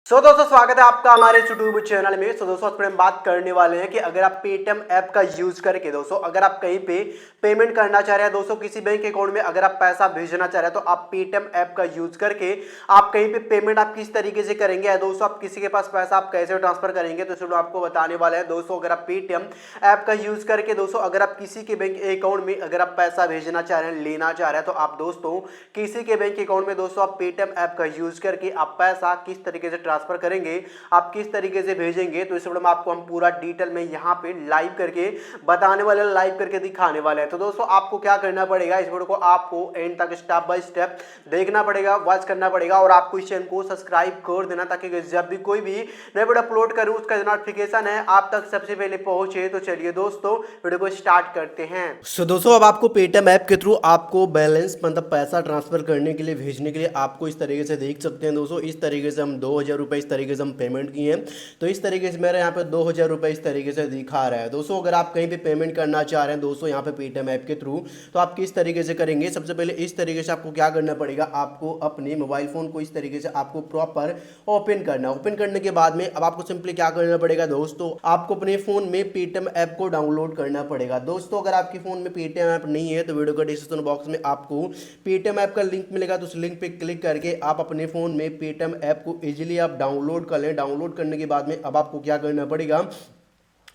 दोस्तों स्वागत है आपका हमारे यूट्यूब चैनल में। दोस्तों आज हम बात करने वाले हैं कि अगर आप पेटीएम ऐप का यूज करके दोस्तों अगर आप कहीं पे पेमेंट करना चाह रहे हैं, दोस्तों किसी बैंक अकाउंट में अगर आप पैसा भेजना चाह रहे हैं तो आप पेटीएम ऐप का यूज करके आप कहीं पे पेमेंट आप किस तरीके से करेंगे या दोस्तों आप किसी के पास पैसा आप कैसे ट्रांसफर करेंगे तो इसमें आपको बताने वाला है। दोस्तों अगर आप पेटीएम ऐप का यूज करके दोस्तों अगर आप किसी के बैंक अकाउंट में अगर आप पैसा भेजना चाह रहे हैं, लेना चाह रहे हैं, तो आप दोस्तों किसी के बैंक अकाउंट में दोस्तों आप पेटीएम ऐप का यूज करके आप पैसा किस तरीके से ट्रांसफर करेंगे, आप किस तरीके से भेजेंगे, तो इस वीडियो में आपको हम पूरा डिटेल में यहाँ पे लाइव करके बताने वाले, लाइव करके दिखाने वाले हैं। तो दोस्तों आपको क्या करना पड़ेगा, इस वीडियो को आपको एंड तक स्टेप बाय स्टेप देखना पड़ेगा, वॉच करना पड़ेगा और आपको इस चैनल को सब्सक्राइब कर देना ताकि जब भी कोई भी नया वीडियो अपलोड करूं उसका नोटिफिकेशन है आप तक सबसे पहले पहुंचे। तो चलिए दोस्तों वीडियो को स्टार्ट करते हैं। दोस्तों अब आपको पेटीएम ऐप के थ्रू आपको बैलेंस मतलब पैसा ट्रांसफर करने के लिए, भेजने के लिए आपको इस तरीके से देख सकते हैं। दोस्तों इस तरीके से हम 2000 रुपये इस तरीके से हम पेमेंट किए हैं, तो इस तरीके से मेरे यहाँ पे 2000 रुपये इस तरीके से दिखा रहा है। दोस्तों अगर आप कहीं पे पेमेंट करना चाह रहे हैं दोस्तों यहाँ पे पेटीएम ऐप के थ्रू, तो आप किस तरीके से करेंगे, सबसे पहले इस तरीके से आपको क्या करना पड़ेगा, आपको अपने मोबाइल फोन को इस तरीके से आपको प्रॉपर ओपन करना। ओपन करने के बाद में अब आपको सिंपली क्या करना पड़ेगा दोस्तों, आपको अपने फोन में पेटीएम ऐप को डाउनलोड करना पड़ेगा। दोस्तों अगर आपके फोन में पेटीएम ऐप नहीं है तो वीडियो का डिस्क्रिप्शन बॉक्स में आपको पेटीएम ऐप का लिंक मिलेगा, तो उस लिंक पे क्लिक करके आप अपने फोन में पेटीएम ऐप को इजीली आप डाउनलोड कर लें। डाउनलोड करने के बाद में अब आपको क्या करना पड़ेगा,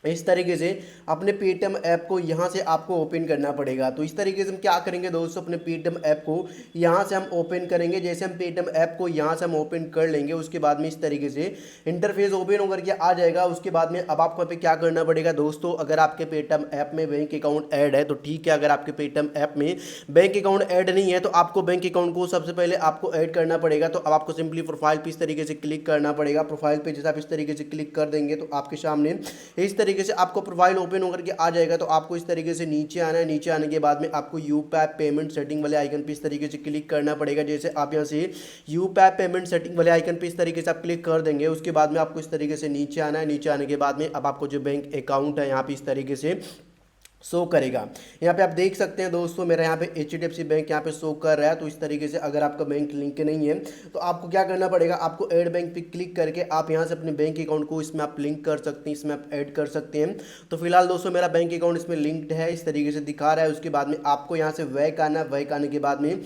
इस तरीके से अपने पेटीएम ऐप को यहाँ से आपको ओपन करना पड़ेगा। तो इस तरीके से हम क्या करेंगे दोस्तों, अपने पेटीएम ऐप को यहाँ से हम ओपन करेंगे। जैसे हम पेटीएम ऐप को यहाँ से हम ओपन कर लेंगे उसके बाद में इस तरीके से इंटरफेस ओपन होकर के आ जाएगा। उसके बाद में अब आपको यहाँ पे क्या करना पड़ेगा दोस्तों, अगर आपके पेटीएम ऐप में बैंक अकाउंट ऐड है तो ठीक है, अगर आपके पेटीएम ऐप में बैंक अकाउंट ऐड नहीं है तो आपको बैंक अकाउंट को सबसे पहले आपको ऐड करना पड़ेगा। तो अब आपको सिंपली प्रोफाइल पे इस तरीके से क्लिक करना पड़ेगा। प्रोफाइल पे जैसे आप इस तरीके से क्लिक कर देंगे तो आपके सामने इस तरीके से आपको प्रोफाइल ओपन होकर के आ जाएगा। तो आपको इस तरीके से नीचे आना है। नीचे आने के बाद में आपको यूपीआई पेमेंट सेटिंग वाले आइकन पे इस तरीके से क्लिक करना पड़ेगा। जैसे आप यहाँ से यूपीआई पेमेंट सेटिंग वाले आइकन पे इस तरीके से आप क्लिक कर देंगे उसके बाद में आपको इस तरीके से नीचे आना है। नीचे आने के बाद में अब आपको जो बैंक अकाउंट है यहाँ पे इस तरीके से शो करेगा। यहाँ पे आप देख सकते हैं दोस्तों मेरा यहाँ पे एचडीएफसी बैंक यहाँ पे शो कर रहा है। तो इस तरीके से अगर आपका बैंक लिंक नहीं है तो आपको क्या करना पड़ेगा, आपको ऐड बैंक पे क्लिक करके आप यहाँ से अपने बैंक अकाउंट को इसमें आप लिंक कर सकते हैं, इसमें आप ऐड कर सकते हैं। तो फिलहाल दोस्तों मेरा बैंक अकाउंट इसमें लिंक्ड है, इस तरीके से दिखा रहा है। उसके बाद में आपको यहाँ से बैक आना है। बैक आने के बाद में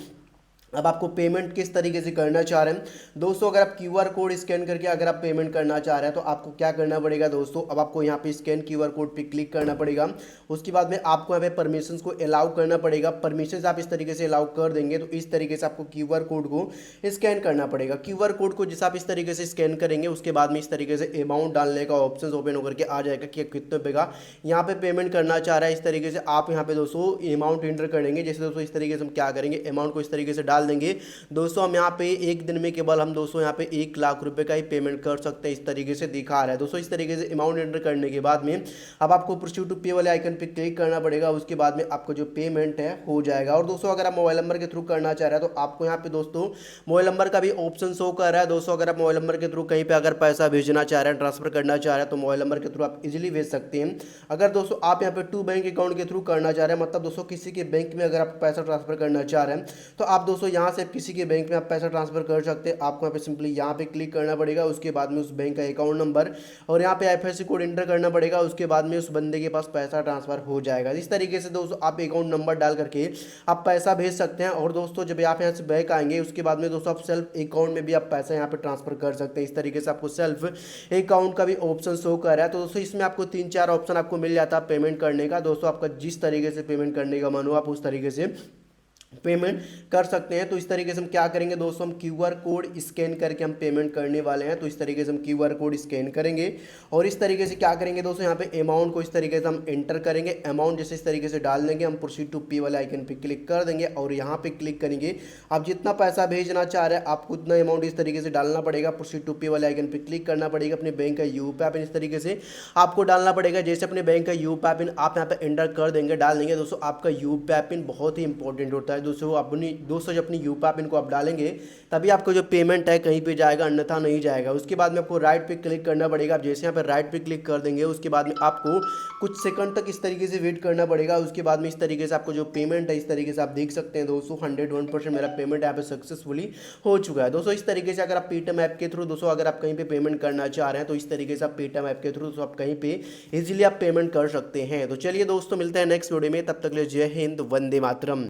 अब आपको पेमेंट किस तरीके से करना चाह रहे हैं दोस्तों, अगर आप क्यूआर कोड स्कैन करके अगर आप पेमेंट करना चाह रहे हैं तो आपको क्या करना पड़ेगा दोस्तों, अब आपको यहाँ पे स्कैन क्यूआर कोड पे क्लिक करना पड़ेगा। उसके बाद में आपको यहाँ पे परमिशंस को अलाउ करना पड़ेगा। परमिशंस आप इस तरीके से अलाउ कर देंगे तो इस तरीके से आपको क्यूआर कोड को स्कैन करना पड़ेगा। क्यूआर कोड को जैसे आप इस तरीके से स्कैन करेंगे उसके बाद में इस तरीके से अमाउंट डालने का ऑप्शन ओपन होकर के आ जाएगा कि कितने रुपये का यहाँ पे पेमेंट करना चाह रहा है। इस तरीके से आप यहाँ पे दोस्तों अमाउंट एंटर करेंगे। जैसे दोस्तों इस तरीके से हम क्या करेंगे, अमाउंट को इस तरीके से डाल देंगे। दोस्तों हम यहाँ पे एक दिन में केवल हम दोस्तों यहाँ पे 1 लाख रुपए का ही पेमेंट कर सकते हैं, इस तरीके से दिखा रहा है। दोस्तों इस तरीके से अमाउंट एंटर करने के बाद में अब आपको प्रोसीड टू पे वाले आइकन पे क्लिक करना पड़ेगा। उसके बाद में आपको जो पेमेंट है हो जाएगा। और दोस्तों अगर आप मोबाइल नंबर के थ्रू करना चाह रहे हैं तो आपको यहाँ पे दोस्तों मोबाइल नंबर का भी ऑप्शन शो कर रहा है। दोस्तों अगर आप मोबाइल नंबर के थ्रू कहीं पर अगर पैसा भेजना चाह रहे हैं, ट्रांसफर करना चाह रहे हैं तो मोबाइल नंबर के थ्रू आप इजिली भेज सकते हैं। अगर दोस्तों आप यहाँ पे टू बैंक अकाउंट के थ्रू करना चाह रहे हैं, मतलब दोस्तों किसी के बैंक में अगर आप पैसा ट्रांसफर करना चाह रहे हैं तो आप दोस्तों यहाँ से किसी के बैंक में आप पैसा ट्रांसफर कर सकते हैं। आपको यहाँ पे सिंपली यहाँ पे क्लिक करना पड़ेगा। उसके बाद में उस बैंक का अकाउंट नंबर और यहाँ पे आईएफएससी कोड एंटर करना पड़ेगा। उसके बाद में उस बंदे के पास पैसा ट्रांसफर हो जाएगा। इस तरीके से दोस्तों आप अकाउंट नंबर डाल करके आप पैसा भेज सकते हैं। और दोस्तों जब आप यहाँ से बैंक आएंगे उसके बाद में दोस्तों आप सेल्फ अकाउंट में भी आप पैसा यहाँ पे ट्रांसफर कर सकते हैं। इस तरीके से आपको सेल्फ अकाउंट का भी ऑप्शन शो कर रहा है। तो दोस्तों इसमें आपको 3-4 ऑप्शन आपको मिल जाता है पेमेंट करने का। दोस्तों आपका जिस तरीके से पेमेंट करने का मन हो आप उस तरीके से पेमेंट कर सकते हैं। तो इस तरीके से हम क्या करेंगे दोस्तों, हम क्यूआर कोड स्कैन करके हम पेमेंट करने वाले हैं। तो इस तरीके से हम क्यूआर कोड स्कैन करेंगे और इस तरीके से क्या करेंगे दोस्तों, यहाँ पे अमाउंट को इस तरीके से हम एंटर करेंगे। अमाउंट जैसे इस तरीके से डाल देंगे, हम प्रोसीड टू पे वाले आइकन पे क्लिक कर देंगे और यहाँ पे क्लिक करेंगे। आप जितना पैसा भेजना चाह रहे हैं आपको उतना अमाउंट इस तरीके से डालना पड़ेगा। प्रोसीड टू पे वाले आइकन पे क्लिक करना पड़ेगा। अपने बैंक का यूपीआई पिन इस तरीके से आपको डालना पड़ेगा। जैसे अपने बैंक का यूपीआई पिन आप यहाँ पे एंटर कर देंगे, डाल देंगे। दोस्तों आपका यूपीआई पिन बहुत ही इंपॉर्टेंट होता है। दोस्तों जब अपनी यूपा पिन को आप डालेंगे तभी आपको जो पेमेंट है कहीं पे जाएगा, अन्यथा नहीं जाएगा। उसके बाद में आपको राइट पे क्लिक करना पड़ेगा। आप जैसे यहाँ पर राइट पे क्लिक कर देंगे उसके बाद में आपको कुछ सेकंड तक इस तरीके से वेट करना पड़ेगा। उसके बाद में इस तरीके से आपको जो पेमेंट है इस तरीके से आप देख सकते हैं दोस्तों 101% मेरा पेमेंट यहाँ पे सक्सेसफुली हो चुका है। दोस्तों इस तरीके से अगर आप पेटीएम ऐप के थ्रू दोस्तों अगर आप कहीं पे पेमेंट करना चाह रहे हैं तो इस तरीके से आप पेटीएम ऐप के थ्रू दोस्तों आप कहीं पे इजीली आप पेमेंट कर सकते हैं। तो चलिए दोस्तों मिलते हैं नेक्स्ट वीडियो में, तब तक के लिए जय हिंद, वंदे मातरम।